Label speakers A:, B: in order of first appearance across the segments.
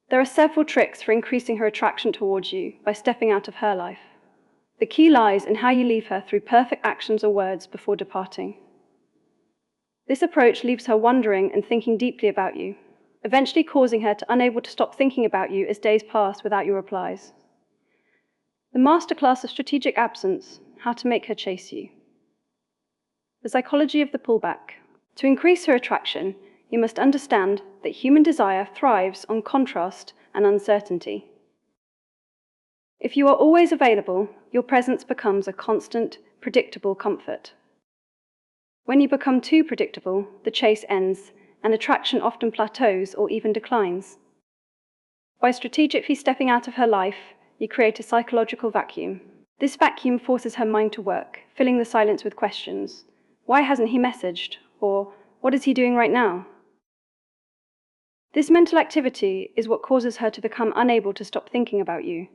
A: There are several tricks for increasing her attraction towards you by stepping out of her life. The key lies in how you leave her through perfect actions or words before departing. This approach leaves her wondering and thinking deeply about you, eventually causing her to unable to stop thinking about you as days pass without your replies. The masterclass of strategic absence, how to make her chase you. The psychology of the pullback. To increase her attraction, you must understand that human desire thrives on contrast and uncertainty. If you are always available, your presence becomes a constant, predictable comfort. When you become too predictable, the chase ends, and attraction often plateaus or even declines. By strategically stepping out of her life, you create a psychological vacuum. This vacuum forces her mind to work, filling the silence with questions. Why hasn't he messaged? Or, what is he doing right now? This mental activity is what causes her to become unable to stop thinking about you.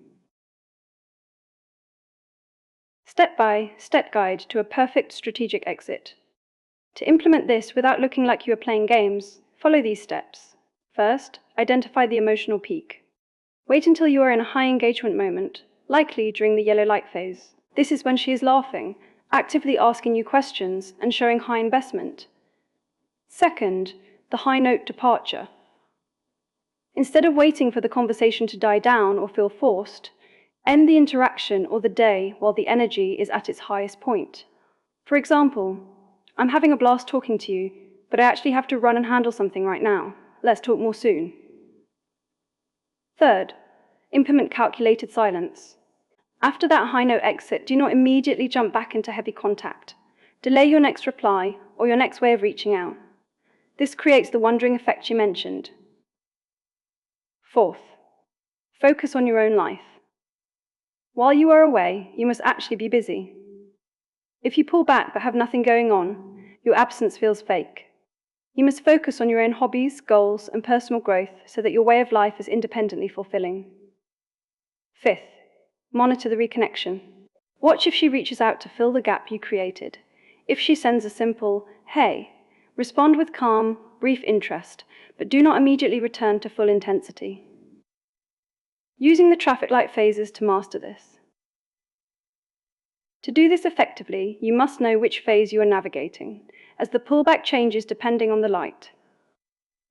A: Step-by-step guide to a perfect strategic exit. To implement this without looking like you are playing games, follow these steps. First, identify the emotional peak. Wait until you are in a high engagement moment, likely during the yellow light phase. This is when she is laughing, actively asking you questions, and showing high investment. Second, the high note departure. Instead of waiting for the conversation to die down or feel forced, end the interaction or the day while the energy is at its highest point. For example, I'm having a blast talking to you, but I actually have to run and handle something right now. Let's talk more soon. Third, implement calculated silence. After that high note exit, do not immediately jump back into heavy contact. Delay your next reply or your next way of reaching out. This creates the wandering effect you mentioned. Fourth, focus on your own life. While you are away, you must actually be busy. If you pull back but have nothing going on, your absence feels fake. You must focus on your own hobbies, goals, and personal growth so that your way of life is independently fulfilling. Fifth, monitor the reconnection. Watch if she reaches out to fill the gap you created. If she sends a simple, "Hey," respond with calm, brief interest, but do not immediately return to full intensity. Using the traffic light phases to master this. To do this effectively, you must know which phase you are navigating, as the pullback changes depending on the light.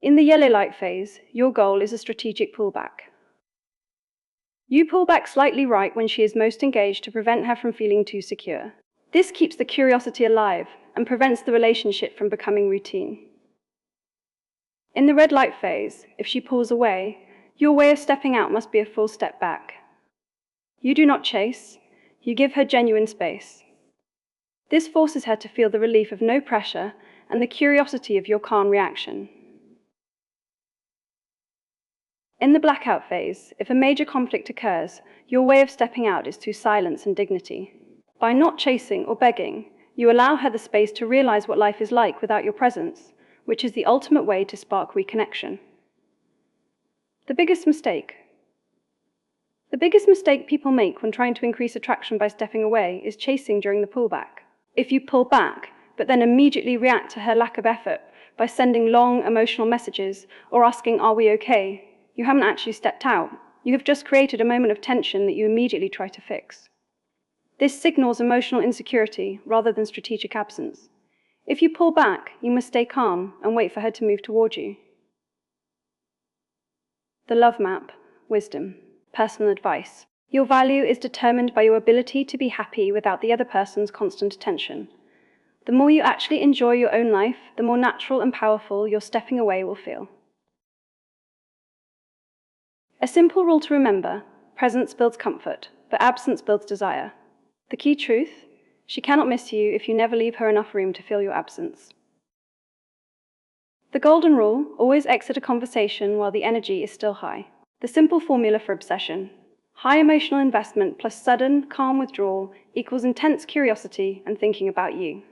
A: In the yellow light phase, your goal is a strategic pullback. You pull back slightly right when she is most engaged to prevent her from feeling too secure. This keeps the curiosity alive and prevents the relationship from becoming routine. In the red light phase, if she pulls away, your way of stepping out must be a full step back. You do not chase, you give her genuine space. This forces her to feel the relief of no pressure and the curiosity of your calm reaction. In the blackout phase, if a major conflict occurs, your way of stepping out is through silence and dignity. By not chasing or begging, you allow her the space to realize what life is like without your presence, which is the ultimate way to spark reconnection. The biggest mistake people make when trying to increase attraction by stepping away is chasing during the pullback. If you pull back, but then immediately react to her lack of effort by sending long, emotional messages or asking, "Are we okay?" you haven't actually stepped out. You have just created a moment of tension that you immediately try to fix. This signals emotional insecurity rather than strategic absence. If you pull back, you must stay calm and wait for her to move toward you. The love map, wisdom, personal advice. Your value is determined by your ability to be happy without the other person's constant attention. The more you actually enjoy your own life, the more natural and powerful your stepping away will feel. A simple rule to remember: presence builds comfort, but absence builds desire. The key truth: she cannot miss you if you never leave her enough room to feel your absence. The golden rule: always exit a conversation while the energy is still high. The simple formula for obsession: high emotional investment plus sudden, calm withdrawal equals intense curiosity and thinking about you.